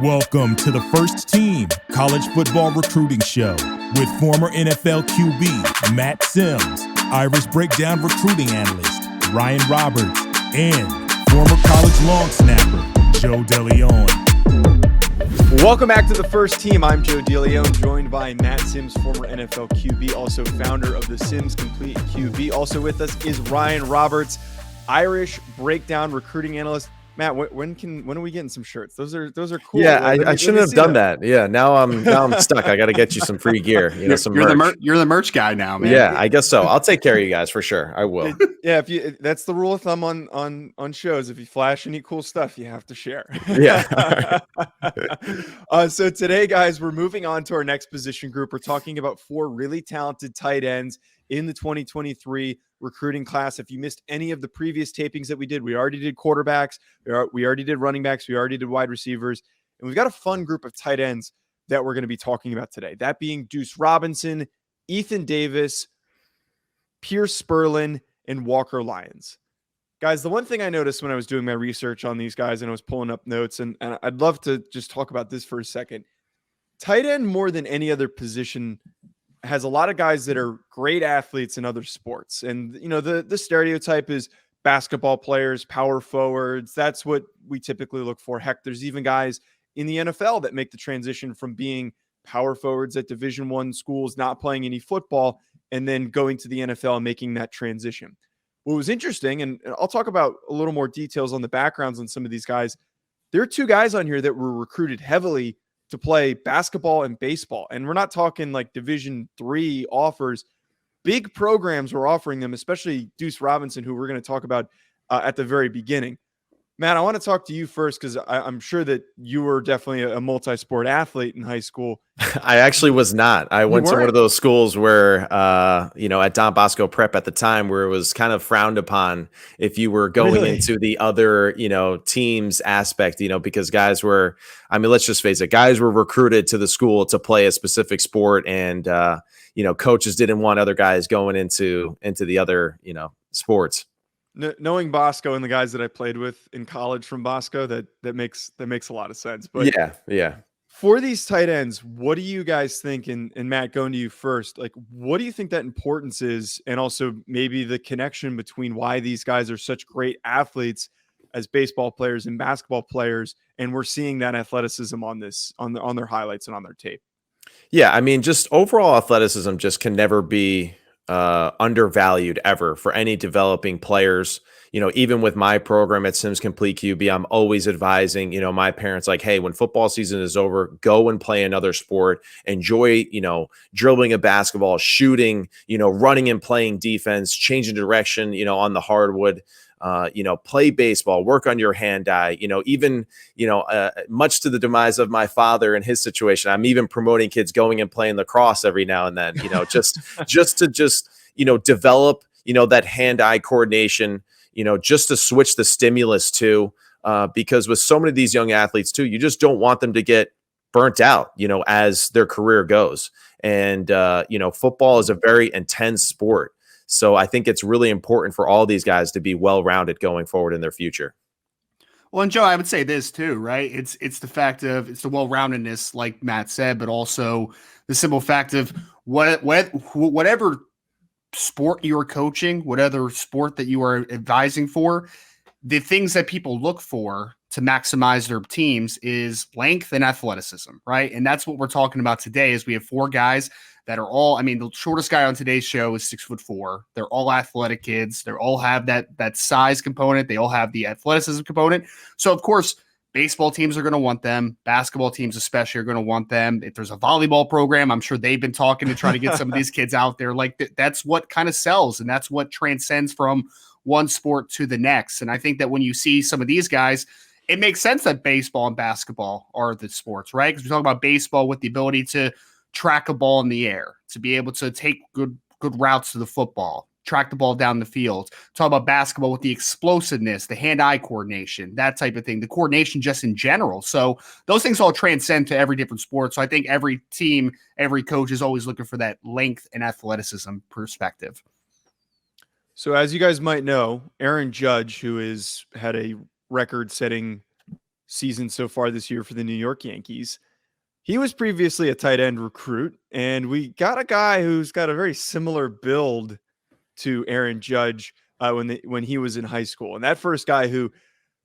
Welcome to the First Team College Football Recruiting Show with former NFL QB Matt Sims, Irish Breakdown Recruiting Analyst Ryan Roberts, and former college long snapper Joe DeLeone. Welcome back to the First Team. I'm Joe DeLeone, joined by Matt Sims, former NFL QB, also founder of the Sims Complete QB. Also with us is Ryan Roberts, Irish Breakdown Recruiting Analyst. Matt, when are we getting some shirts? Those are cool. Yeah, I shouldn't have done that. Yeah, now I'm stuck. I got to get you some free gear. Some merch. You're the merch guy now, man. Yeah, I guess so. I'll take care of you guys for sure. I will. Yeah, that's the rule of thumb on shows. If you flash any cool stuff, you have to share. Yeah. So today, guys, we're moving on to our next position group. We're talking about four really talented tight ends in the 2023 recruiting class. If you missed any of the previous tapings that we did, we already did quarterbacks, we already did running backs, we already did wide receivers, and we've got a fun group of tight ends that we're going to be talking about today. That being Duce Robinson, Ethan Davis, Pearce Spurlin, and Walker Lyons. Guys, the one thing I noticed when I was doing my research on these guys and I was pulling up notes, and I'd love to just talk about this for a second. Tight end, more than any other position, has a lot of guys that are great athletes in other sports. And, you know, the stereotype is basketball players, power forwards. That's what we typically look for. Heck, there's even guys in the NFL that make the transition from being power forwards at Division I schools, not playing any football, and then going to the NFL and making that transition. What was interesting, and I'll talk about a little more details on the backgrounds on some of these guys. There are two guys on here that were recruited heavily to play basketball and baseball. And we're not talking like Division III offers. Big programs were offering them, especially Duce Robinson, who we're going to talk about at the very beginning. Matt, I want to talk to you first because I'm sure that you were definitely a multi-sport athlete in high school. I actually was not. I went to one of those schools where, at Don Bosco Prep at the time, where it was kind of frowned upon if you were going into the other, teams aspect, because guys were, let's just face it, guys were recruited to the school to play a specific sport, and, coaches didn't want other guys going into the other, sports. Knowing Bosco and the guys that I played with in college from Bosco, that makes a lot of sense. But yeah. For these tight ends, what do you guys think? And Matt, going to you first, like, what do you think that importance is? And also maybe the connection between why these guys are such great athletes as baseball players and basketball players. And we're seeing that athleticism on their highlights and on their tape. Yeah. Just overall athleticism just can never be undervalued ever for any developing players. Even with my program at Sims Complete QB, I'm always advising, my parents, like, hey, when football season is over, go and play another sport, enjoy, dribbling a basketball, shooting, running and playing defense, changing direction, on the hardwood, play baseball, work on your hand-eye, even, much to the demise of my father and his situation, I'm even promoting kids going and playing lacrosse every now and then, just to develop, that hand-eye coordination, just to switch the stimulus too, because with so many of these young athletes too, you just don't want them to get burnt out, as their career goes. And, football is a very intense sport. So I think it's really important for all these guys to be well-rounded going forward in their future. Well, and Joe, I would say this too, right? It's the fact of, it's the well-roundedness, like Matt said, but also the simple fact of whatever sport you are coaching, whatever sport that you are advising for, the things that people look for to maximize their teams is length and athleticism, right? And that's what we're talking about today. Is we have four guys that are all, the shortest guy on today's show is 6'4". They're all athletic kids. They all have that size component. They all have the athleticism component. So of course, baseball teams are going to want them. Basketball teams especially are going to want them. If there's a volleyball program, I'm sure they've been talking to try to get some of these kids out there. Like that's what kind of sells, and that's what transcends from one sport to the next. And I think that when you see some of these guys, it makes sense that baseball and basketball are the sports, right? Because we talk about baseball with the ability to track a ball in the air, to be able to take good routes to the football, track the ball down the field. Talk about basketball with the explosiveness, the hand-eye coordination, that type of thing, the coordination just in general. So those things all transcend to every different sport. So I think every team, every coach is always looking for that length and athleticism perspective. So as you guys might know, Aaron Judge, who had a record-setting season so far this year for the New York Yankees. He was previously a tight end recruit, and we got a guy who's got a very similar build to Aaron Judge when he was in high school. And that first guy, who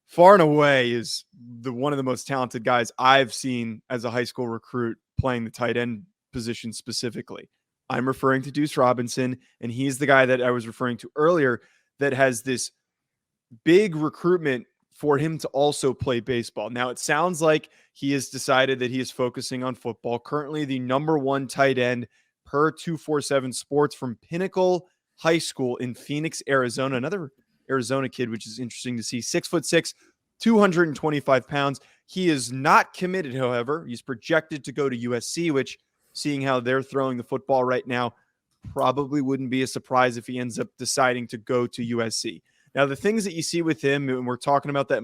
far and away is one of the most talented guys I've seen as a high school recruit playing the tight end position specifically. I'm referring to Duce Robinson, and he's the guy that I was referring to earlier that has this big recruitment for him to also play baseball. Now, it sounds like he has decided that he is focusing on football. Currently, the number one tight end per 247 Sports from Pinnacle High School in Phoenix, Arizona. Another Arizona kid, which is interesting to see. 6'6", 225 pounds. He is not committed, however. He's projected to go to USC, which, seeing how they're throwing the football right now, probably wouldn't be a surprise if he ends up deciding to go to USC. Now, the things that you see with him, and we're talking about that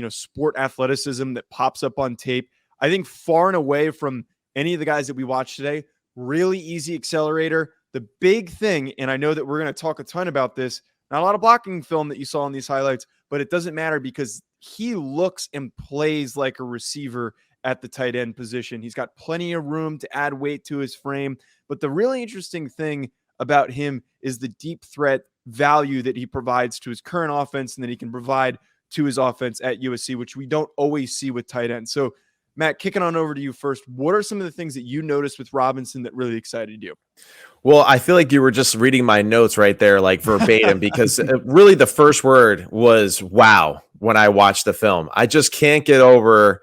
sport athleticism that pops up on tape, I think far and away from any of the guys that we watched today, really easy accelerator. The big thing, and I know that we're going to talk a ton about this, not a lot of blocking film that you saw in these highlights, but it doesn't matter because he looks and plays like a receiver at the tight end position. He's got plenty of room to add weight to his frame. But the really interesting thing about him is the deep threat value that he provides to his current offense and that he can provide to his offense at USC, which we don't always see with tight ends. So, Matt, kicking on over to you first, what are some of the things that you noticed with Robinson that really excited you? Well, I feel like you were just reading my notes right there, like verbatim, because really the first word was wow when I watched the film. I just can't get over,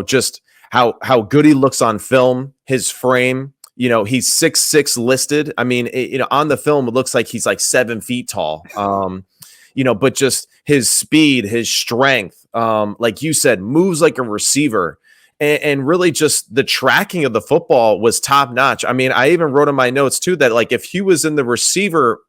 just how good he looks on film, his frame. He's 6'6" listed. I mean, on the film, it looks like he's like 7 feet tall. But just his speed, his strength, like you said, moves like a receiver. And really just the tracking of the football was top notch. I mean, I even wrote in my notes too that like if he was in the receiver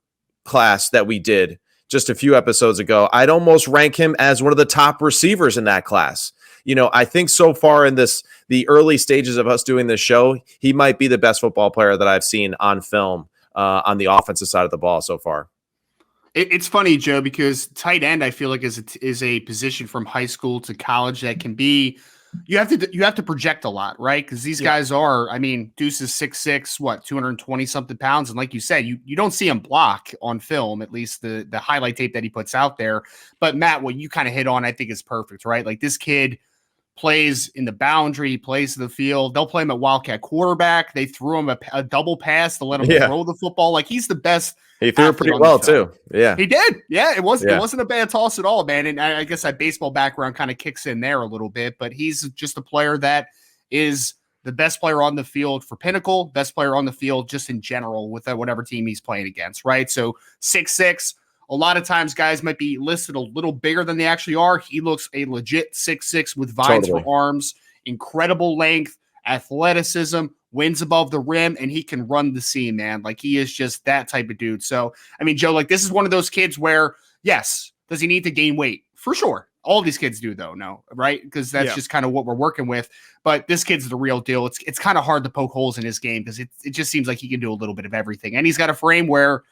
class that we did just a few episodes ago, I'd almost rank him as one of the top receivers in that class. I think so far in the early stages of us doing this show, he might be the best football player that I've seen on film on the offensive side of the ball so far. It's funny, Joe, because tight end, I feel like is a position from high school to college that can be, you have to project a lot, right? Because these guys are, I mean, Deuce is 6'6", 220 something pounds. And like you said, you don't see him block on film, at least the highlight tape that he puts out there. But Matt, what you kind of hit on, I think is perfect, right? Like this kid plays in the boundary, he plays in the field. They'll play him at Wildcat quarterback. They threw him a double pass to let him throw the football. Like he's the best. He threw it pretty well too. Yeah, he did. Yeah, it wasn't a bad toss at all, man. And I guess that baseball background kind of kicks in there a little bit. But he's just a player that is the best player on the field for Pinnacle, best player on the field just in general with whatever team he's playing against, right? So 6'6". A lot of times guys might be listed a little bigger than they actually are. He looks a legit 6'6" with vines for arms, incredible length, athleticism, wins above the rim, and he can run the seam, man. Like he is just that type of dude. So, I mean, Joe, like this is one of those kids where, yes, does he need to gain weight? For sure. All of these kids do though, no, right? Because that's just kind of what we're working with. But this kid's the real deal. It's kind of hard to poke holes in his game because it just seems like he can do a little bit of everything. And he's got a frame where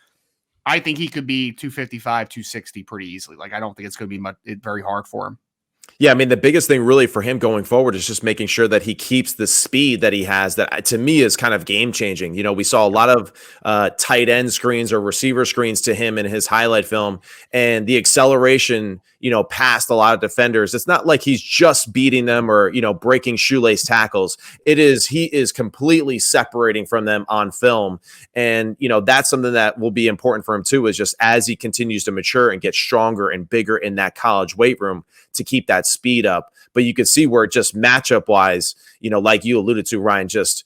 I think he could be 255, 260 pretty easily. Like, I don't think it's going to be very hard for him. Yeah, I mean, the biggest thing really for him going forward is just making sure that he keeps the speed that he has that to me is kind of game changing. We saw a lot of tight end screens or receiver screens to him in his highlight film, and the acceleration, past a lot of defenders. It's not like he's just beating them or, breaking shoelace tackles. He is completely separating from them on film. And, that's something that will be important for him too, is just as he continues to mature and get stronger and bigger in that college weight room to keep that speed up. But you can see where just matchup wise, like you alluded to, Ryan, just,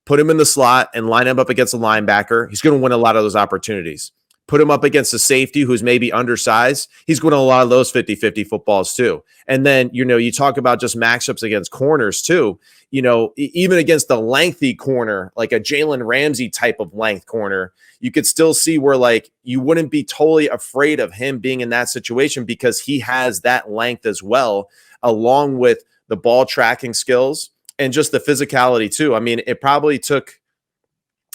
put him in the slot and line him up against a linebacker. He's going to win a lot of those opportunities. Put him up against a safety who's maybe undersized. He's going to a lot of those 50-50 footballs too. And then, you talk about just matchups against corners too. Even against the lengthy corner, like a Jalen Ramsey type of length corner, you could still see where like you wouldn't be totally afraid of him being in that situation because he has that length as well, along with the ball tracking skills and just the physicality too. I mean, it probably took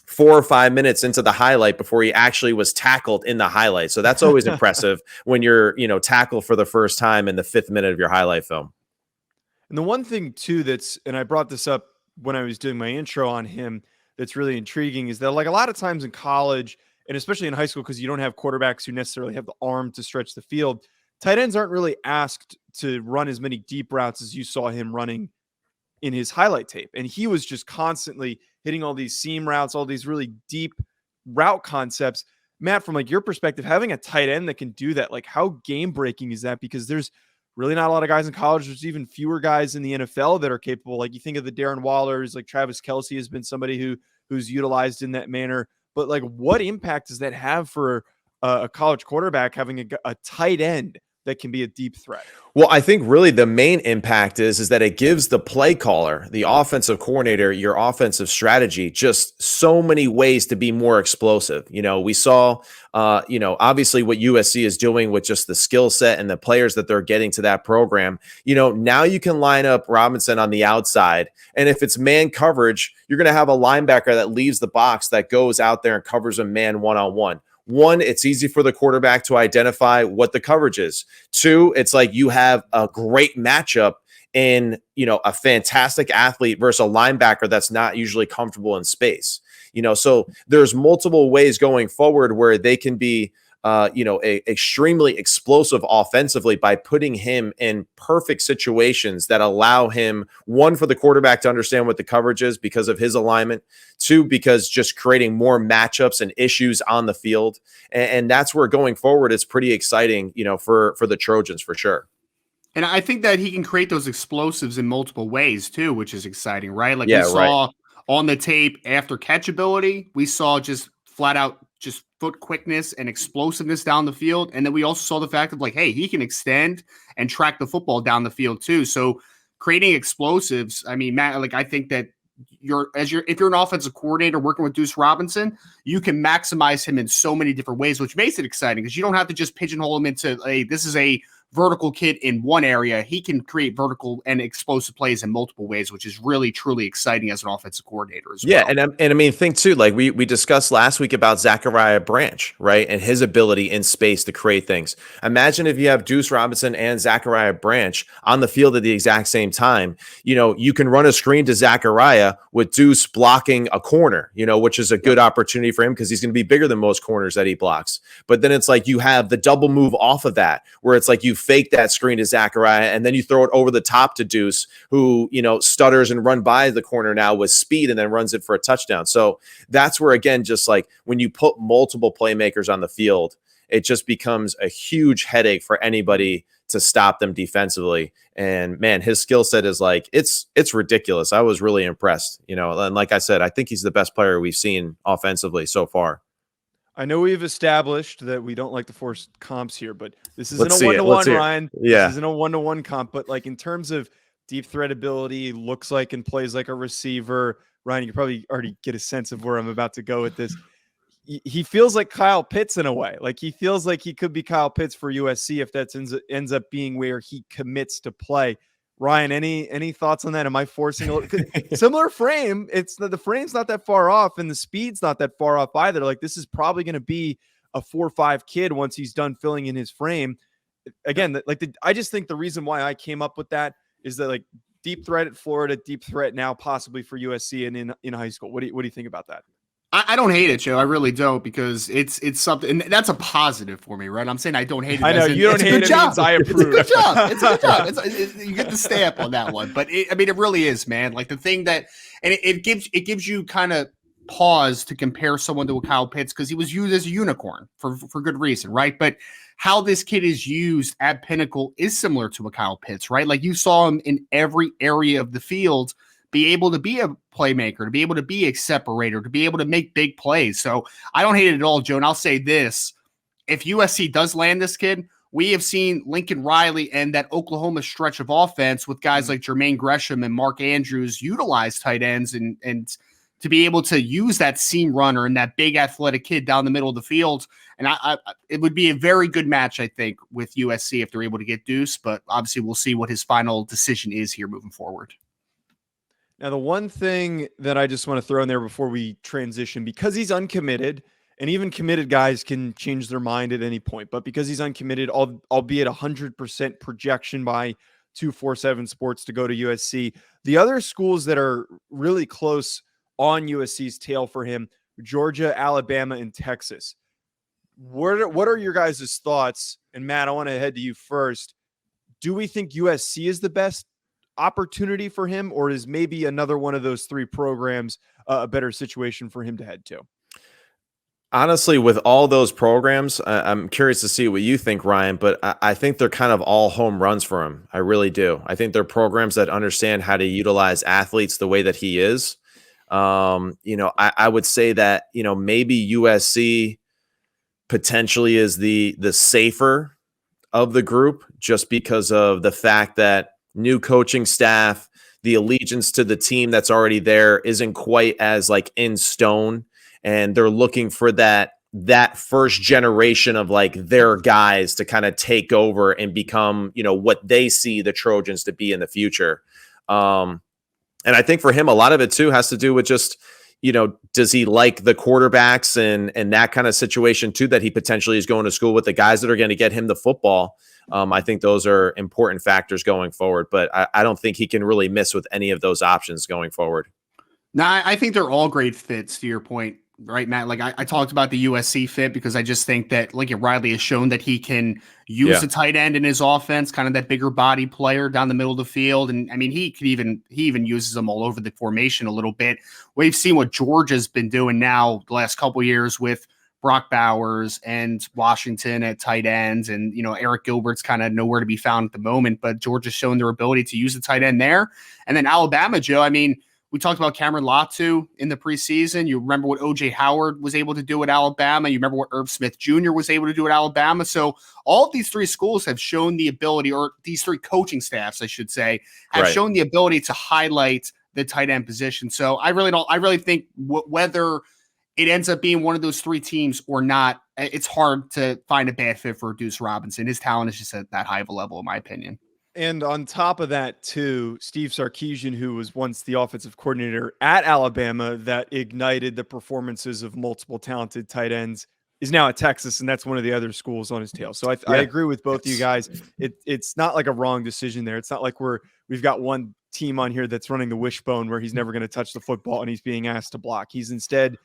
4 or 5 minutes into the highlight before he actually was tackled in the highlight. So that's always impressive when you're, tackled for the first time in the 5th minute of your highlight film. And the one thing too and I brought this up when I was doing my intro on him, that's really intriguing is that like a lot of times in college and especially in high school, because you don't have quarterbacks who necessarily have the arm to stretch the field, tight ends aren't really asked to run as many deep routes as you saw him running in his highlight tape. And he was just constantly hitting all these seam routes, all these really deep route concepts. Matt, from like your perspective, having a tight end that can do that, like how game breaking is that? Because there's really not a lot of guys in college. There's even fewer guys in the NFL that are capable. Like you think of the Darren Wallers, like Travis Kelce has been somebody who's utilized in that manner. But like, what impact does that have for a college quarterback having a tight end that can be a deep threat? Well, I think really the main impact is that it gives the play caller, the offensive coordinator, your offensive strategy, just so many ways to be more explosive. We saw, obviously what USC is doing with just the skill set and the players that they're getting to that program. Now you can line up Robinson on the outside. And if it's man coverage, you're going to have a linebacker that leaves the box that goes out there and covers a man one-on-one. One, it's easy for the quarterback to identify what the coverage is. Two, it's like you have a great matchup in, a fantastic athlete versus a linebacker that's not usually comfortable in space. So there's multiple ways going forward where they can be, extremely explosive offensively by putting him in perfect situations that allow him, one, for the quarterback to understand what the coverage is because of his alignment. Two, because just creating more matchups and issues on the field. And that's where going forward, it's pretty exciting, for the Trojans for sure. And I think that he can create those explosives in multiple ways too, which is exciting, right? Like we saw on the tape after catchability, we saw just flat out just foot quickness and explosiveness down the field. And then we also saw the fact of like, hey, he can extend and track the football down the field too. So creating explosives, I mean, Matt, like I think that if you're an offensive coordinator working with Duce Robinson, you can maximize him in so many different ways, which makes it exciting because you don't have to just pigeonhole him into this is a vertical kid in one area. He can create vertical and explosive plays in multiple ways, which is really, truly exciting as an offensive coordinator as well. And I mean, think too, like we discussed last week about Zachariah Branch, right? And his ability in space to create things. Imagine if you have Duce Robinson and Zachariah Branch on the field at the exact same time. You can run a screen to Zachariah with Deuce blocking a corner, which is a good opportunity for him because he's going to be bigger than most corners that he blocks. But then it's like you have the double move off of that, where it's like you fake that screen to Zachariah and then you throw it over the top to Deuce, who, stutters and run by the corner now with speed and then runs it for a touchdown. So that's where, again, just like when you put multiple playmakers on the field, it just becomes a huge headache for anybody to stop them defensively. And man, his skill set is like, it's ridiculous. I was really impressed, and like I said, I think he's the best player we've seen offensively so far. I know we've established that we don't like to force comps here, but this isn't a one-to-one, Ryan. Yeah. This isn't a one-to-one comp, but like in terms of deep threat ability, looks like and plays like a receiver, Ryan, you probably already get a sense of where I'm about to go with this. He feels like Kyle Pitts in a way. Like he feels like he could be Kyle Pitts for USC if that ends up being where he commits to play. Ryan, any thoughts on that? Am I forcing a little similar frame? It's the frame's not that far off and the speed's not that far off either. Like this is probably going to be a 4.5 kid once he's done filling in his frame. Again, I just think the reason why I came up with that is that like deep threat at Florida, deep threat now possibly for USC and in high school. What do you think about that? I don't hate it, Joe. I really don't, because it's something, and that's a positive for me, right? I'm saying I don't hate it. I know you don't hate it. Means I approve. It's a good job. It's a good job. You get the stamp on that one, but it really is, man. Like the thing that, and it gives you kind of pause to compare someone to a Kyle Pitts because he was used as a unicorn for good reason, right? But how this kid is used at Pinnacle is similar to a Kyle Pitts, right? Like you saw him in every area of the field be able to be a playmaker, to be able to be a separator, to be able to make big plays. So I don't hate it at all, Joe. And I'll say this, if USC does land this kid, we have seen Lincoln Riley and that Oklahoma stretch of offense with guys like Jermaine Gresham and Mark Andrews utilize tight ends and to be able to use that seam runner and that big athletic kid down the middle of the field. And it would be a very good match, I think, with USC if they're able to get Deuce, but obviously we'll see what his final decision is here moving forward. Now, the one thing that I just want to throw in there before we transition, because he's uncommitted, and even committed guys can change their mind at any point, but because he's uncommitted, albeit 100% projection by 247 Sports to go to USC. The other schools that are really close on USC's tail for him, Georgia, Alabama, and Texas. What are your guys' thoughts? And Matt, I want to head to you first. Do we think USC is the best opportunity for him, or is maybe another one of those three programs a better situation for him to head to? Honestly, with all those programs, I'm curious to see what you think, Ryan, but I think they're kind of all home runs for him. I really do. I think they're programs that understand how to utilize athletes the way that he is. I would say that, maybe USC potentially is the safer of the group, just because of the fact that new coaching staff, the allegiance to the team that's already there isn't quite as like in stone. And they're looking for that first generation of like their guys to kind of take over and become, what they see the Trojans to be in the future. And I think for him, a lot of it too has to do with just, does he like the quarterbacks and that kind of situation too, that he potentially is going to school with the guys that are going to get him the football. I think those are important factors going forward, but I don't think he can really miss with any of those options going forward. No, I think they're all great fits, to your point, right, Matt? Like I talked about the USC fit because I just think that Lincoln Riley has shown that he can use a tight end in his offense, kind of that bigger body player down the middle of the field. And I mean, he even uses them all over the formation a little bit. We've seen what Georgia's been doing now the last couple of years with Brock Bowers and Washington at tight ends. And, Eric Gilbert's kind of nowhere to be found at the moment, but Georgia's shown their ability to use the tight end there. And then Alabama, Joe, I mean, we talked about Cameron Latu in the preseason. You remember what O.J. Howard was able to do at Alabama. You remember what Irv Smith Jr. was able to do at Alabama. So all of these three schools have shown the ability, or these three coaching staffs, I should say, have shown the ability to highlight the tight end position. So I really think whether it ends up being one of those three teams or not, it's hard to find a bad fit for Deuce Robinson. His talent is just at that high of a level, in my opinion. And on top of that, too, Steve Sarkisian, who was once the offensive coordinator at Alabama that ignited the performances of multiple talented tight ends, is now at Texas, and that's one of the other schools on his tail. So I agree with both of you guys. It's not like a wrong decision there. It's not like we've got one team on here that's running the wishbone where he's never going to touch the football and he's being asked to block. He's instead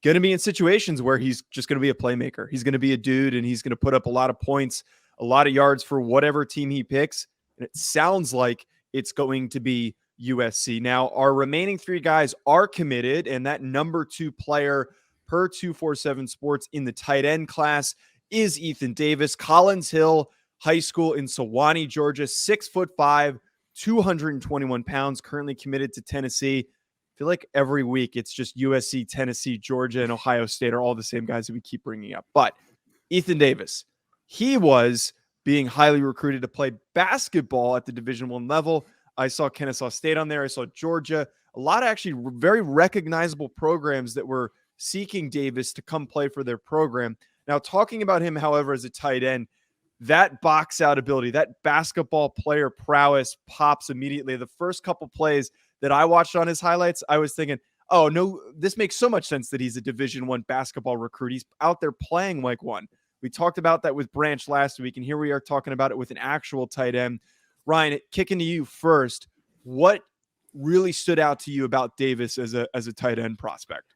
going to be in situations where he's just going to be a playmaker. He's going to be a dude, and he's going to put up a lot of points, a lot of yards for whatever team he picks. And it sounds like it's going to be USC. Now, our remaining three guys are committed, and that number 2 player per 247 Sports in the tight end class is Ethan Davis. Collins Hill High School in Sewanee, Georgia, 6'5", 221 pounds, currently committed to Tennessee. I feel like every week it's just USC, Tennessee, Georgia, and Ohio State are all the same guys that we keep bringing up. But Ethan Davis, he was being highly recruited to play basketball at the Division I level. I saw Kennesaw State on there. I saw Georgia. A lot of actually very recognizable programs that were seeking Davis to come play for their program. Now, talking about him, however, as a tight end, that box out ability, that basketball player prowess pops immediately. The first couple plays that I watched on his highlights, I was thinking, oh, no, this makes so much sense that he's a Division I basketball recruit. He's out there playing like one. We talked about that with Branch last week, and here we are talking about it with an actual tight end. Ryan, kicking to you first, what really stood out to you about Davis as a tight end prospect?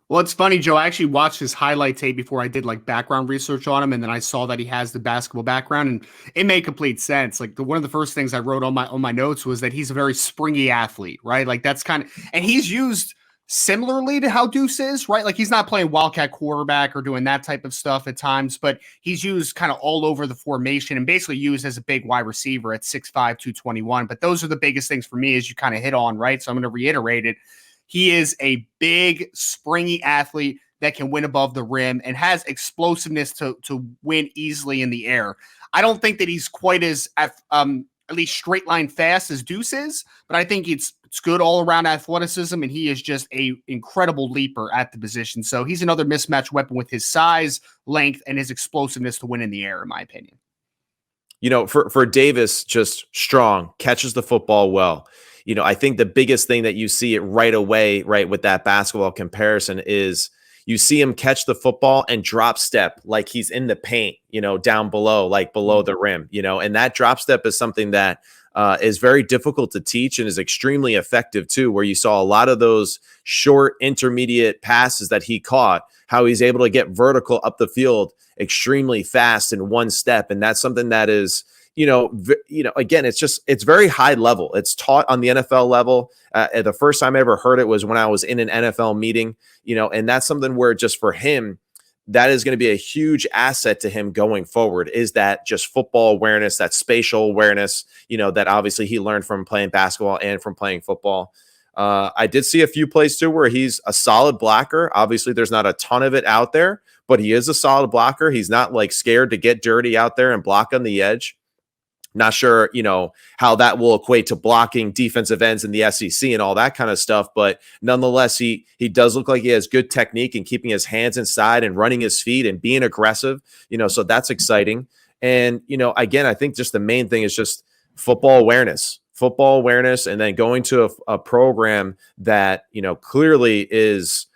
Well, it's funny, Joe. I actually watched his highlight tape before I did like background research on him, and then I saw that he has the basketball background, and it made complete sense. Like one of the first things I wrote on my notes was that he's a very springy athlete, right? Like that's kind of, and he's used similarly to how Deuce is, right? Like he's not playing wildcat quarterback or doing that type of stuff at times, but he's used kind of all over the formation and basically used as a big wide receiver at 6'5", 221. But those are the biggest things for me, as you kind of hit on, right? So I'm going to reiterate it. He is a big, springy athlete that can win above the rim and has explosiveness to win easily in the air. I don't think that he's quite as at least straight line fast as Deuce is, but I think it's good all around athleticism, and he is just a incredible leaper at the position. So he's another mismatch weapon with his size, length, and his explosiveness to win in the air, in my opinion. For Davis, just strong, catches the football well. I think the biggest thing that you see it right away, right, with that basketball comparison is you see him catch the football and drop step like he's in the paint, down below, like below the rim, and that drop step is something that is very difficult to teach and is extremely effective too, where you saw a lot of those short intermediate passes that he caught, how he's able to get vertical up the field extremely fast in one step. And that's something that is, again, it's very high level. It's taught on the NFL level. The first time I ever heard it was when I was in an NFL meeting, and that's something where just for him, that is going to be a huge asset to him going forward, is that just football awareness, that spatial awareness, that obviously he learned from playing basketball and from playing football. I did see a few plays too where he's a solid blocker. Obviously, there's not a ton of it out there, but he is a solid blocker. He's not like scared to get dirty out there and block on the edge. Not sure, how that will equate to blocking defensive ends in the SEC and all that kind of stuff. But nonetheless, he does look like he has good technique in keeping his hands inside and running his feet and being aggressive, so that's exciting. And, again, I think just the main thing is just football awareness, and then going to a program that, clearly is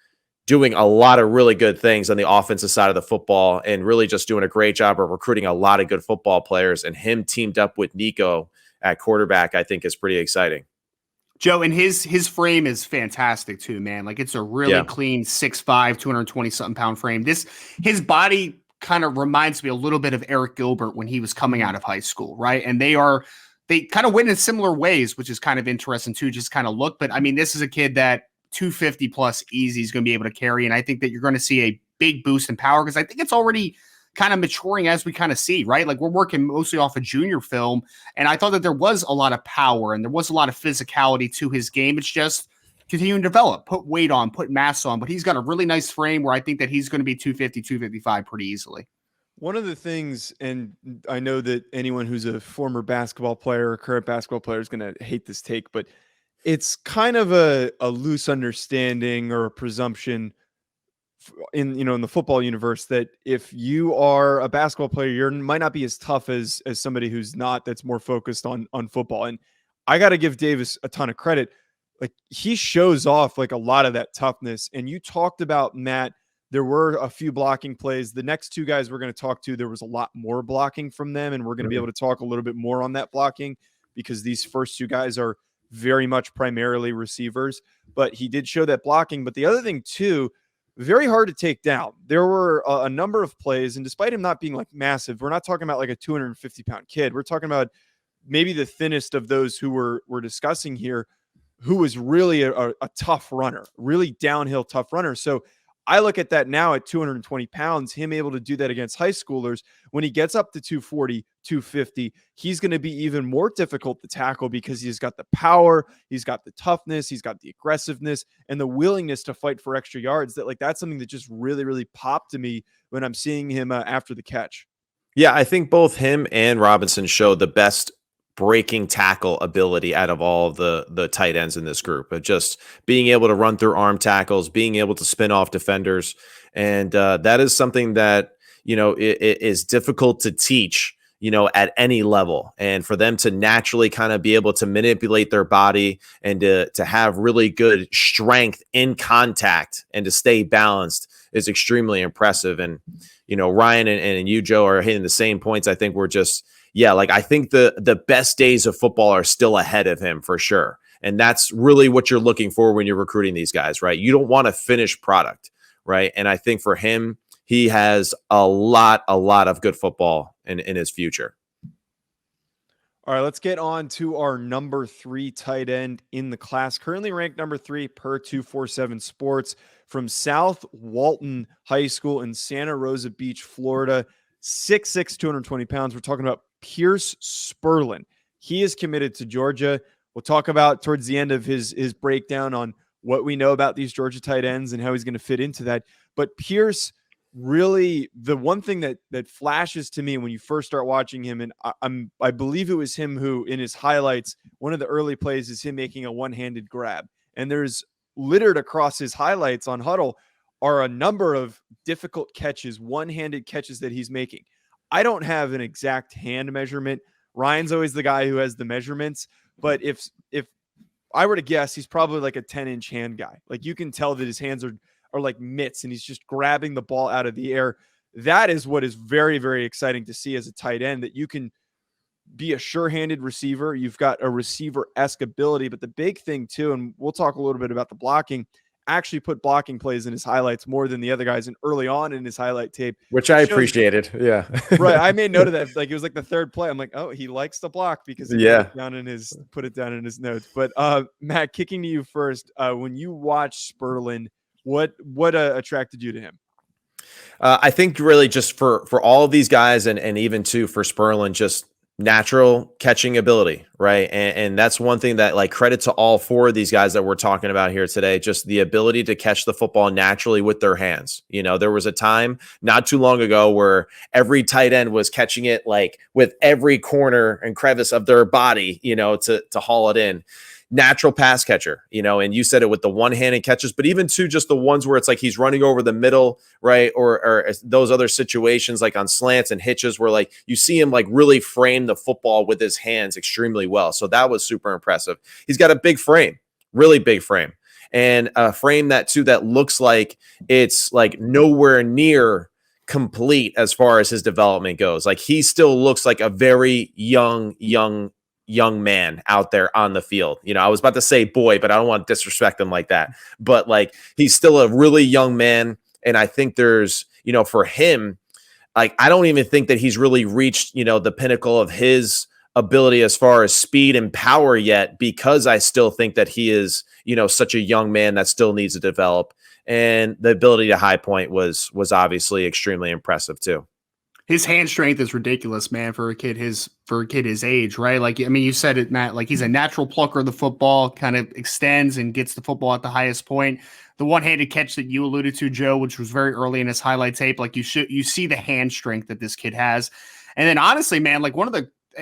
doing a lot of really good things on the offensive side of the football and really just doing a great job of recruiting a lot of good football players, and him teamed up with Nico at quarterback, I think is pretty exciting. Joe, and his frame is fantastic too, man. Like it's a really clean 6'5", 220 something pound frame. His body kind of reminds me a little bit of Eric Gilbert when he was coming out of high school. Right. And they kind of went in similar ways, which is kind of interesting too, just kind of look. But I mean, this is a kid that 250 plus easy is going to be able to carry. And I think that you're going to see a big boost in power, because I think it's already kind of maturing as we kind of see, right? Like we're working mostly off a junior film. And I thought that there was a lot of power and there was a lot of physicality to his game. It's just continuing to develop, put weight on, put mass on, but he's got a really nice frame where I think that he's going to be 250, 255 pretty easily. One of the things, and I know that anyone who's a former basketball player or current basketball player is going to hate this take, but it's kind of a loose understanding or a presumption in the football universe that if you are a basketball player, you might not be as tough as somebody who's not, that's more focused on football. And I got to give Davis a ton of credit. Like he shows off like a lot of that toughness. And you talked about, Matt, there were a few blocking plays. The next two guys we're going to talk to, there was a lot more blocking from them. And we're going to be able to talk a little bit more on that blocking because these first two guys are very much primarily receivers, but he did show that blocking. But the other thing too, very hard to take down. There were a number of plays, and despite him not being like massive, we're not talking about like a 250-pound kid. We're talking about maybe the thinnest of those who we're discussing here, who was really a tough runner, really downhill tough runner. So I look at that now at 220 pounds, him able to do that against high schoolers. When he gets up to 240, 250, he's going to be even more difficult to tackle because he's got the power, he's got the toughness, he's got the aggressiveness and the willingness to fight for extra yards. That's something that just really, really popped to me when I'm seeing him after the catch. Yeah, I think both him and Robinson showed the best breaking tackle ability out of all of the tight ends in this group, of just being able to run through arm tackles, being able to spin off defenders. And that is something that, it is difficult to teach, at any level. And for them to naturally kind of be able to manipulate their body and to have really good strength in contact and to stay balanced is extremely impressive. And, Ryan and you, Joe, are hitting the same points. I think we're just, I think the best days of football are still ahead of him for sure. And that's really what you're looking for when you're recruiting these guys, right? You don't want a finished product, right? And I think for him, he has a lot of good football in his future. All right, let's get on to our number 3 tight end in the class. Currently ranked number 3 per 247 Sports, from South Walton High School in Santa Rosa Beach, Florida. 6'6", 220 pounds. We're talking about Pearce Spurlin. He is committed to Georgia. We'll talk about towards the end of his breakdown on what we know about these Georgia tight ends and how he's going to fit into that. But Pearce, really, the one thing that flashes to me when you first start watching him, and I believe it was him who, in his highlights, one of the early plays is him making a one-handed grab. And there's littered across his highlights on Huddle are a number of difficult catches, one-handed catches that he's making. I don't have an exact hand measurement. Ryan's always the guy who has the measurements. But if I were to guess, he's probably like a 10-inch hand guy. Like you can tell that his hands are like mitts and he's just grabbing the ball out of the air. That is what is very, very exciting to see as a tight end, that you can be a sure-handed receiver. You've got a receiver-esque ability, but the big thing too, and we'll talk a little bit about the blocking, actually put blocking plays in his highlights more than the other guys. And early on in his highlight tape, which I appreciated. Yeah. Right. I made note of that. Like it was like the third play. I'm like, oh, he likes to block because he put it down in his notes. But Matt, kicking to you first, when you watch Spurlin, what attracted you to him? I think really just for all of these guys and even too for Spurlin, just natural catching ability, right? And that's one thing that, like, credit to all four of these guys that we're talking about here today, just the ability to catch the football naturally with their hands. You know, there was a time not too long ago where every tight end was catching it like with every corner and crevice of their body, you know, to haul it in. Natural pass catcher, you know, and you said it with the one-handed catches, but even to just the ones where it's like he's running over the middle, right? Or those other situations like on slants and hitches where like you see him like really frame the football with his hands extremely well. So that was super impressive. He's got a big frame, really big frame, and a frame that too that looks like it's like nowhere near complete as far as his development goes. Like he still looks like a very young man out there on the field. You know, I was about to say boy, but I don't want to disrespect him like that. But like, he's still a really young man. And I think there's, you know, for him, like, I don't even think that he's really reached, you know, the pinnacle of his ability as far as speed and power yet, because I still think that he is, you know, such a young man that still needs to develop. And the ability to high point was obviously extremely impressive too. His hand strength is ridiculous, man, for a kid his age, right? Like, I mean, you said it, Matt, like he's a natural plucker of the football, kind of extends and gets the football at the highest point. The one-handed catch that you alluded to, Joe, which was very early in his highlight tape, like you see the hand strength that this kid has. And then honestly, man, like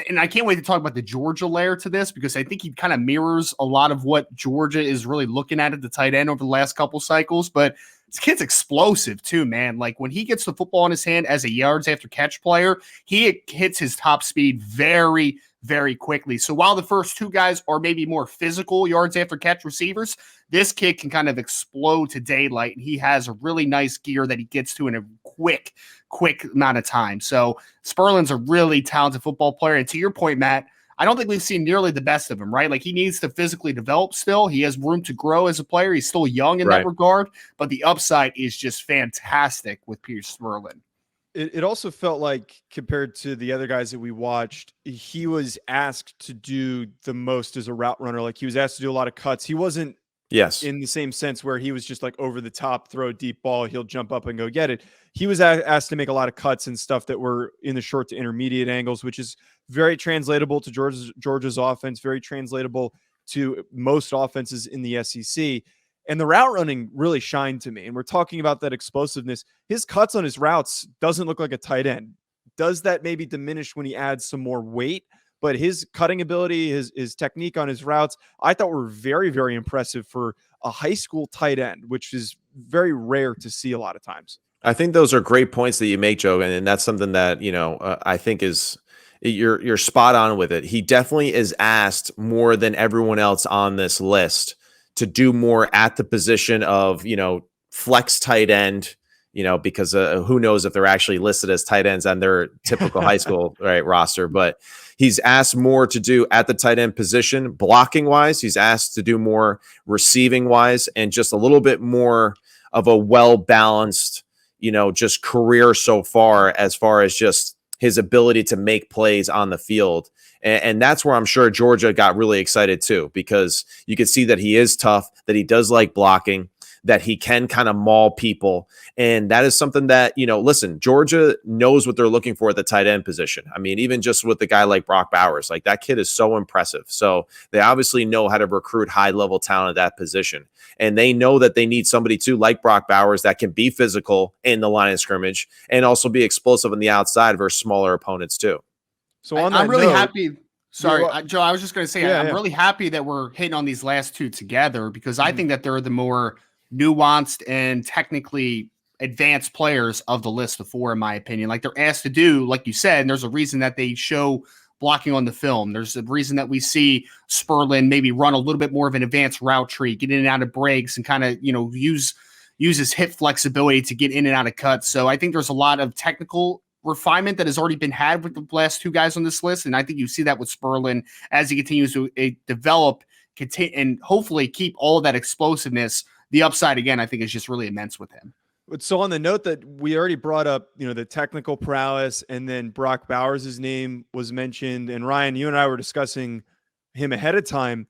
and I can't wait to talk about the Georgia layer to this, because I think he kind of mirrors a lot of what Georgia is really looking at the tight end over the last couple cycles. But this kid's explosive too, man. Like when he gets the football in his hand as a yards after catch player, he hits his top speed very, very quickly. So while the first two guys are maybe more physical yards after catch receivers, this kid can kind of explode to daylight. And he has a really nice gear that he gets to in a quick amount of time. So Spurlin's a really talented football player. And to your point, Matt, I don't think we've seen nearly the best of him, right? Like he needs to physically develop still. He has room to grow as a player. He's still young in that regard, but the upside is just fantastic with Pearce Spurlin. It also felt like, compared to the other guys that we watched, he was asked to do the most as a route runner. Like he was asked to do a lot of cuts. He wasn't in the same sense where he was just like over the top, throw a deep ball, he'll jump up and go get it. He was asked to make a lot of cuts and stuff that were in the short to intermediate angles, which is very translatable to Georgia's offense, very translatable to most offenses in the SEC. And the route running really shined to me. And we're talking about that explosiveness. His cuts on his routes doesn't look like a tight end. Does that maybe diminish when he adds some more weight? But his cutting ability, his technique on his routes, I thought were very, very impressive for a high school tight end, which is very rare to see a lot of times. I think those are great points that you make, Joe. And that's something that, you know, I think is you're spot on with it. He definitely is asked more than everyone else on this list to do more at the position of, you know, flex tight end, you know, because who knows if they're actually listed as tight ends on their typical high school roster. But he's asked more to do at the tight end position, blocking wise. He's asked to do more receiving wise, and just a little bit more of a well-balanced, you know, just career so far as just his ability to make plays on the field. And that's where I'm sure Georgia got really excited too, because you can see that he is tough, that he does like blocking, that he can kind of maul people. And that is something that, you know, listen, Georgia knows what they're looking for at the tight end position. I mean, even just with the guy like Brock Bowers, like that kid is so impressive. So they obviously know how to recruit high level talent at that position. And they know that they need somebody too, like Brock Bowers, that can be physical in the line of scrimmage and also be explosive on the outside versus smaller opponents too. So on I'm really note, happy. Sorry, Joe, I was just going to say, I'm really happy that we're hitting on these last two together, because I think that they're the more nuanced and technically advanced players of the list of four, in my opinion. Like they're asked to do, like you said, and there's a reason that they show blocking on the film. There's a reason that we see Spurlin maybe run a little bit more of an advanced route tree, get in and out of breaks, and kind of, use his hip flexibility to get in and out of cuts. So I think there's a lot of technical refinement that has already been had with the last two guys on this list. And I think you see that with Spurlin as he continues to develop and hopefully keep all of that explosiveness. The upside, again, I think is just really immense with him. So on the note that we already brought up, the technical prowess, and then Brock Bowers' name was mentioned. And Ryan, you and I were discussing him ahead of time.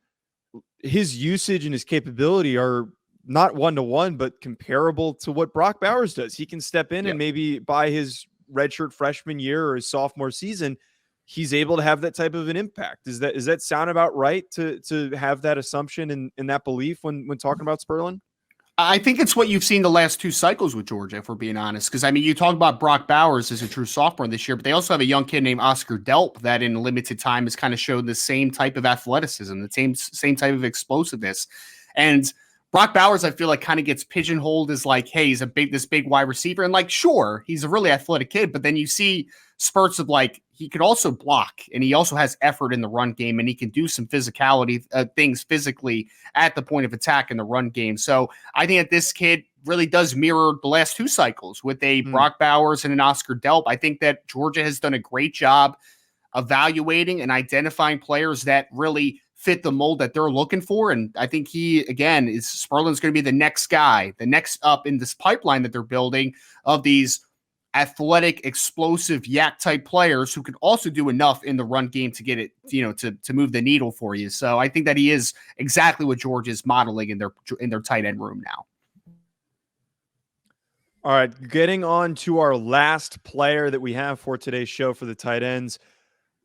His usage and his capability are not one-to-one, but comparable to what Brock Bowers does. He can step in and maybe by his redshirt freshman year or his sophomore season, he's able to have that type of an impact. Does that sound about right to have that assumption and that belief when talking about Spurlin? I think it's what you've seen the last two cycles with Georgia, if we're being honest. Because, you talk about Brock Bowers as a true sophomore this year, but they also have a young kid named Oscar Delp that in limited time has kind of showed the same type of athleticism, the same type of explosiveness. And Brock Bowers, I feel like, kind of gets pigeonholed as like, hey, he's this big wide receiver. And like, sure, he's a really athletic kid, but then you see spurts of like, he could also block, and he also has effort in the run game, and he can do some physicality things physically at the point of attack in the run game. So I think that this kid really does mirror the last two cycles with a Brock Bowers and an Oscar Delp. I think that Georgia has done a great job evaluating and identifying players that really fit the mold that they're looking for. And I think Spurlin's going to be the next guy, the next up in this pipeline that they're building of these athletic, explosive yak type players who can also do enough in the run game to get it, to move the needle for you. So I think that he is exactly what Georgia is modeling in their tight end room now. All right, getting on to our last player that we have for today's show for the tight ends.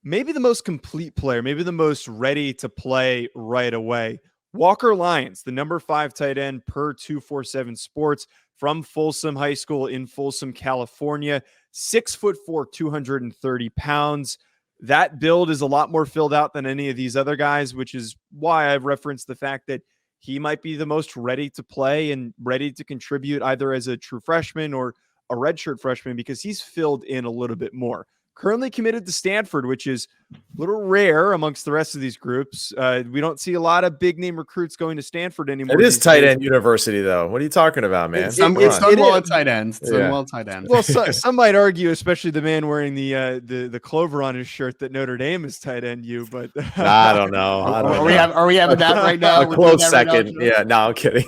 Maybe the most complete player, maybe the most ready to play right away. Walker Lyons, the number 5 tight end per 247 Sports from Folsom High School in Folsom, California. 6'4", 230 pounds. That build is a lot more filled out than any of these other guys, which is why I've referenced the fact that he might be the most ready to play and ready to contribute either as a true freshman or a redshirt freshman, because he's filled in a little bit more. Currently committed to Stanford, which is a little rare amongst the rest of these groups. We don't see a lot of big name recruits going to Stanford anymore. It is tight end university, though. What are you talking about, man? It's done well at tight ends. It's done well at tight ends. Well, some might argue, especially the man wearing the clover on his shirt, that Notre Dame is tight end you. But I don't know. Are we having that right now? A close second. Yeah, no, I'm kidding.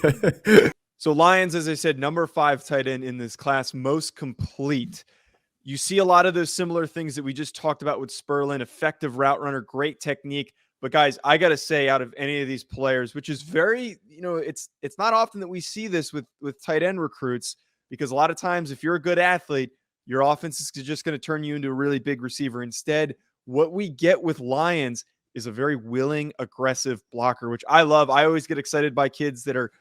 So Lyons, as I said, number 5 tight end in this class, most complete. You see a lot of those similar things that we just talked about with Spurlin. Effective route runner, great technique. But guys, I got to say, out of any of these players, which is very, it's not often that we see this with tight end recruits, because a lot of times if you're a good athlete, your offense is just going to turn you into a really big receiver. Instead, what we get with Lyons is a very willing, aggressive blocker, which I love. I always get excited by kids that are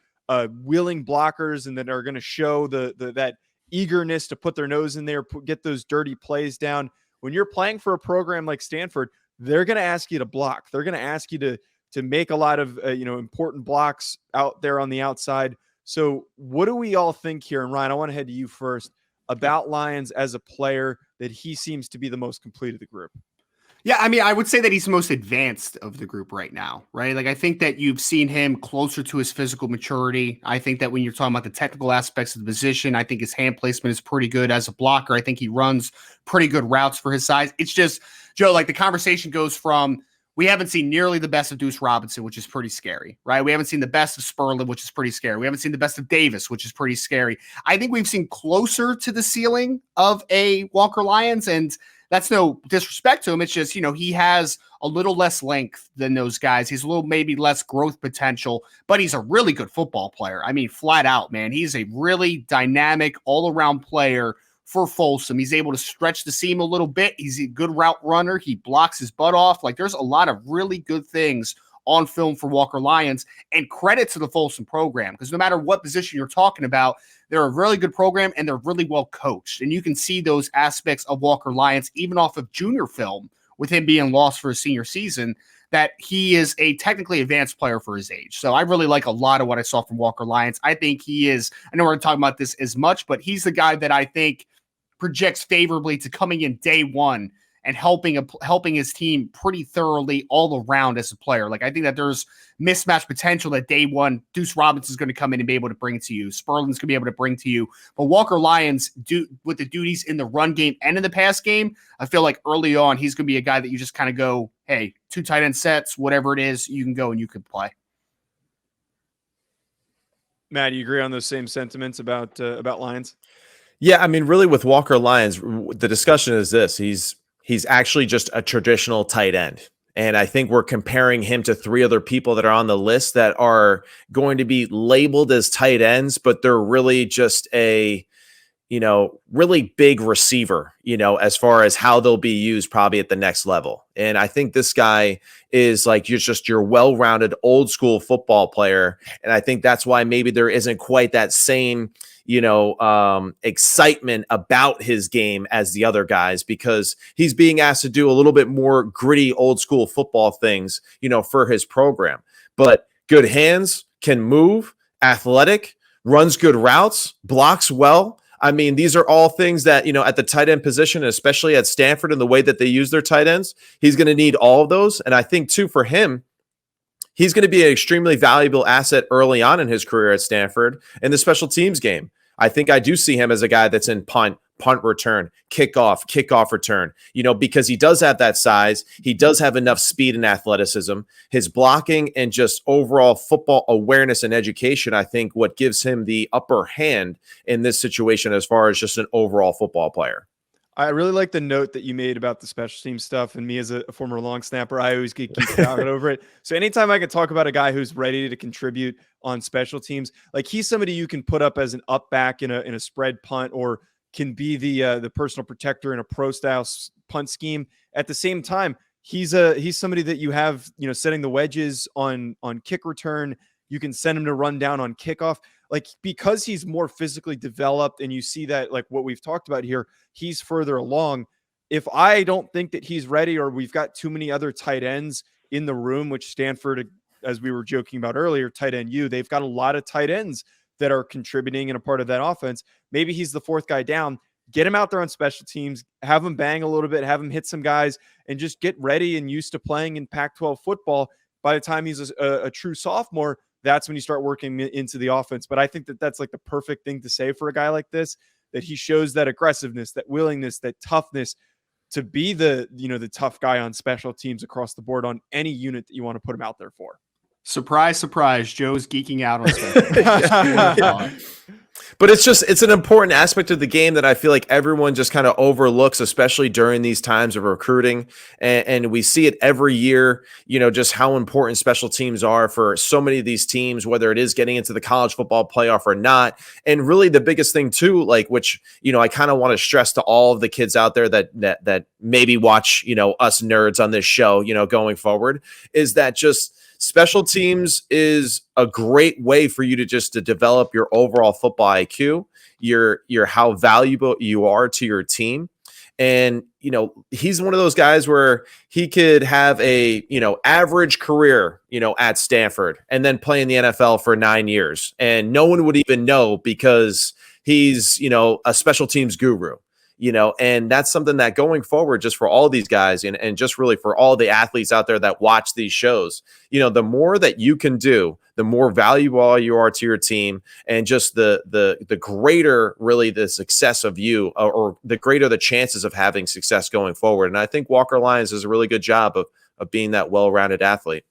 willing blockers and that are going to show that eagerness to put their nose in there, get those dirty plays down. When you're playing for a program like Stanford, they're going to ask you to block. They're going to ask you to make a lot of important blocks out there on the outside. So what do we all think here? And Ryan, I want to head to you first about Lyons as a player, that he seems to be the most complete of the group. Yeah, I would say that he's the most advanced of the group right now, right? Like, I think that you've seen him closer to his physical maturity. I think that when you're talking about the technical aspects of the position, I think his hand placement is pretty good as a blocker. I think he runs pretty good routes for his size. It's just, Joe, like the conversation goes from, we haven't seen nearly the best of Duce Robinson, which is pretty scary, right? We haven't seen the best of Spurlin, which is pretty scary. We haven't seen the best of Davis, which is pretty scary. I think we've seen closer to the ceiling of a Walker Lyons, and that's no disrespect to him. It's just, he has a little less length than those guys. He's a little maybe less growth potential, but he's a really good football player. Flat out, man. He's a really dynamic all-around player for Folsom. He's able to stretch the seam a little bit. He's a good route runner. He blocks his butt off. Like, there's a lot of really good things on film for Walker Lyons, and credit to the Folsom program, because no matter what position you're talking about, they're a really good program and they're really well coached. And you can see those aspects of Walker Lyons, even off of junior film, with him being lost for his senior season, that he is a technically advanced player for his age. So I really like a lot of what I saw from Walker Lyons. I think he is, I know we're not talking about this as much, but he's the guy that I think projects favorably to coming in day one and helping his team pretty thoroughly all around as a player. Like, I think that there's mismatch potential that day one, Duce Robinson is going to come in and be able to bring to you. Spurlin's going to be able to bring to you. But Walker Lyons, with the duties in the run game and in the pass game, I feel like early on, he's going to be a guy that you just kind of go, hey, 2 tight end sets, whatever it is, you can go and you can play. Matt, you agree on those same sentiments about Lyons? Yeah, I mean, really with Walker Lyons, the discussion is this. He's actually just a traditional tight end. And I think we're comparing him to 3 other people that are on the list that are going to be labeled as tight ends, but they're really just a, really big receiver, as far as how they'll be used probably at the next level. And I think this guy is like, you're just your well-rounded old school football player. And I think that's why maybe there isn't quite that same, excitement about his game as the other guys, because he's being asked to do a little bit more gritty old school football things, for his program. But good hands, can move, athletic, runs good routes, blocks well. I mean, these are all things that, at the tight end position, especially at Stanford and the way that they use their tight ends, he's going to need all of those. And I think too, for him, he's going to be an extremely valuable asset early on in his career at Stanford in the special teams game. I think I do see him as a guy that's in punt return, kickoff return, because he does have that size. He does have enough speed and athleticism. His blocking and just overall football awareness and education, I think what gives him the upper hand in this situation as far as just an overall football player. I really like the note that you made about the special team stuff. And me as a former long snapper, I always get geeked out over it. So anytime I can talk about a guy who's ready to contribute on special teams, like he's somebody you can put up as an up back in a spread punt, or can be the personal protector in a pro style punt scheme. At the same time, he's somebody that you have, setting the wedges on kick return. You can send him to run down on kickoff. Like, because he's more physically developed, and you see that, like what we've talked about here, he's further along. If I don't think that he's ready, or we've got too many other tight ends in the room, which Stanford, as we were joking about earlier, tight end they've got a lot of tight ends that are contributing and a part of that offense. Maybe he's the 4th guy down. Get him out there on special teams, have him bang a little bit, have him hit some guys, and just get ready and used to playing in Pac-12 football. By the time he's a true sophomore, that's when you start working into the offense. But I think that that's like the perfect thing to say for a guy like this, that he shows that aggressiveness, that willingness, that toughness to be the tough guy on special teams across the board on any unit that you want to put him out there for. Surprise, surprise. Joe's geeking out on special teams. But it's an important aspect of the game that I feel like everyone just kind of overlooks, especially during these times of recruiting. And we see it every year, just how important special teams are for so many of these teams, whether it is getting into the college football playoff or not. And really the biggest thing too, like, which, I kind of want to stress to all of the kids out there that maybe watch, us nerds on this show, going forward, is that just special teams is a great way for you to develop your overall football IQ, your how valuable you are to your team. And, he's one of those guys where he could have a, average career, at Stanford, and then play in the NFL for 9 years. And no one would even know, because he's, a special teams guru. And that's something that going forward, just for all these guys and just really for all the athletes out there that watch these shows, the more that you can do, the more valuable you are to your team, and just the greater really the success of you, or the greater the chances of having success going forward. And I think Walker Lyons does a really good job of being that well-rounded athlete.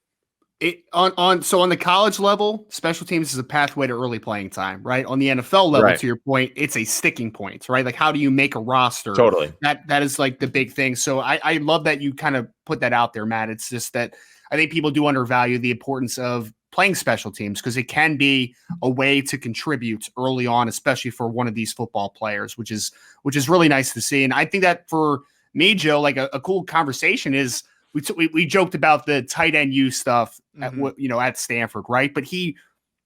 So on the college level, special teams is a pathway to early playing time, right? On the NFL level, Right. To your point, it's a sticking point, right? Like, how do you make a roster? Totally. That is like the big thing. So I love that you kind of put that out there, Matt. It's just that I think people do undervalue the importance of playing special teams, because it can be a way to contribute early on, especially for one of these football players, which is really nice to see. And I think that for me, Joe, like a cool conversation is, we joked about the tight end use stuff at Stanford, right? But he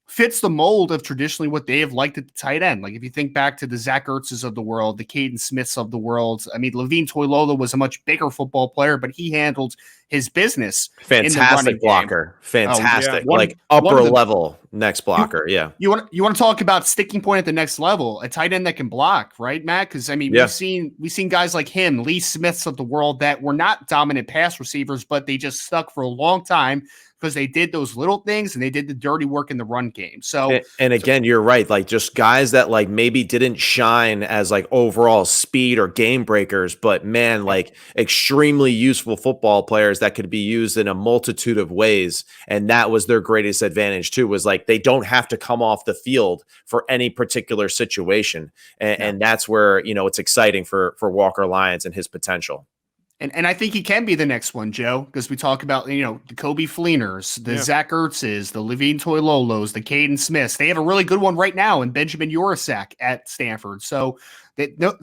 fits the mold of traditionally what they have liked at the tight end. Like, if you think back to the Zach Ertzes of the world, the Caden Smiths of the world, I mean, Levine Toilola was a much bigger football player, but he handled his business in the running Fantastic game. blocker. Fantastic. One- Like one upper of the- level next blocker. Yeah. You want to talk about sticking point at the next level, a tight end that can block, right, Matt? Because I mean, Yeah. we've seen guys like him, Lee Smiths of the world, that were not dominant pass receivers, but they just stuck for a long time because they did those little things and they did the dirty work in the run game. So, And again, you're right. Like just guys that like maybe didn't shine as like overall speed or game breakers, but man, like extremely useful football players that could be used in a multitude of ways. And that was their greatest advantage too, was like they don't have to come off the field for any particular situation. And that's where, you know, it's exciting for Walker Lyons and his potential. And I think he can be the next one, Joe, because we talk about, you know, the Kobe Fleeners, the Zach Ertzes, the Levine Toilolos, the Caden Smiths. They have a really good one right now in Benjamin Yorasac at Stanford. So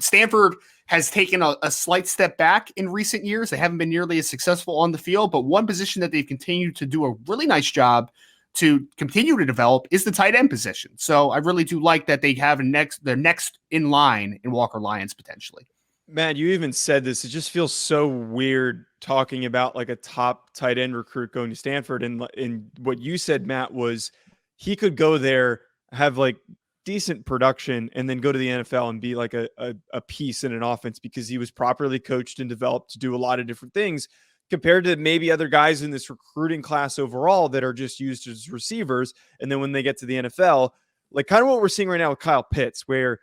Stanford has taken a slight step back in recent years. They haven't been nearly as successful on the field, but one position that they've continued to do a really nice job to continue to develop is the tight end position. So I really do like that they have their next in line in Walker Lyons potentially. Matt, you even said this. It just feels so weird talking about like a top tight end recruit going to Stanford. And what you said, Matt, was he could go there, have like decent production, and then go to the NFL and be like a piece in an offense because he was properly coached and developed to do a lot of different things compared to maybe other guys in this recruiting class overall that are just used as receivers. And then when they get to the NFL, like kind of what we're seeing right now with Kyle Pitts, where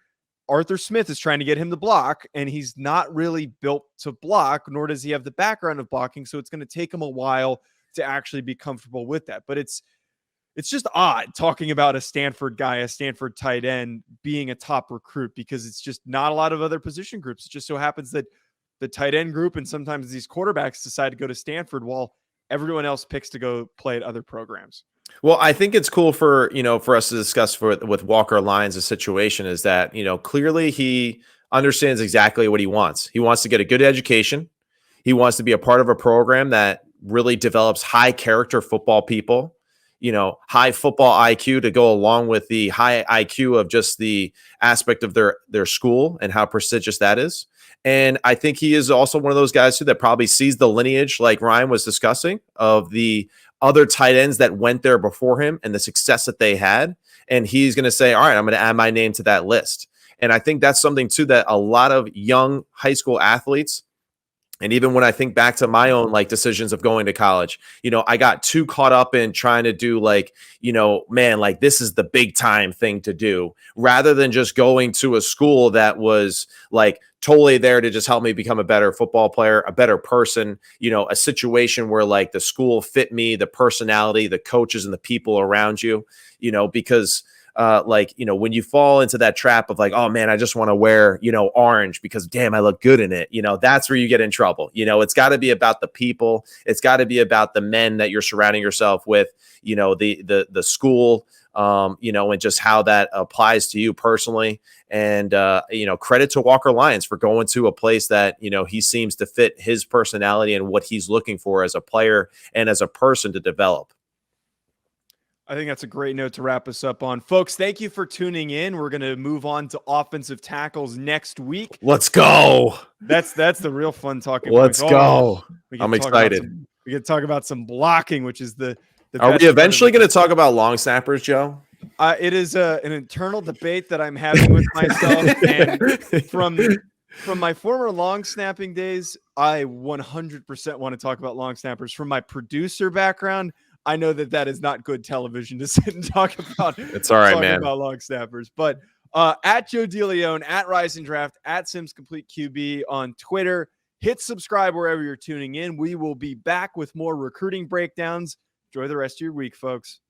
Arthur Smith is trying to get him to block, and he's not really built to block, nor does he have the background of blocking. So it's going to take him a while to actually be comfortable with that. But it's just odd talking about a Stanford guy, a Stanford tight end being a top recruit, because it's just not a lot of other position groups. It just so happens that the tight end group and sometimes these quarterbacks decide to go to Stanford while everyone else picks to go play at other programs. Well, I think it's cool for us to discuss with Walker Lyons' situation is that, you know, clearly he understands exactly what he wants. He wants to get a good education. He wants to be a part of a program that really develops high character football people, you know, high football IQ to go along with the high IQ of just the aspect of their school and how prestigious that is. And I think he is also one of those guys too that probably sees the lineage, like Ryan was discussing, of the other tight ends that went there before him and the success that they had. And he's going to say, all right, I'm going to add my name to that list. And I think that's something too that a lot of young high school athletes, and even when I think back to my own like decisions of going to college, you know, I got too caught up in trying to do like, you know, man, like this is the big time thing to do, rather than just going to a school that was like totally there to just help me become a better football player, a better person, you know, a situation where like the school fit me, the personality, the coaches and the people around you, you know, because like, you know, when you fall into that trap of like, oh man, I just want to wear, you know, orange because damn, I look good in it. You know, that's where you get in trouble. You know, it's got to be about the people. It's got to be about the men that you're surrounding yourself with, you know, the school, you know, and just how that applies to you personally. And, you know, credit to Walker Lyons for going to a place that, you know, he seems to fit his personality and what he's looking for as a player and as a person to develop. I think that's a great note to wrap us up on. Folks, thank you for tuning in. We're going to move on to offensive tackles next week. Let's go. That's the real fun talking. Let's go. I'm excited. We can talk about some blocking, which is the Are we eventually going to talk about long snappers, Joe? It is an internal debate that I'm having with myself. And from my former long snapping days, I 100% want to talk about long snappers. From my producer background, I know that is not good television to sit and talk about. It's all right, man. About long snappers, but at Joe DeLeone, at Rise and Draft, at Sims Complete QB on Twitter. Hit subscribe wherever you're tuning in. We will be back with more recruiting breakdowns. Enjoy the rest of your week, folks.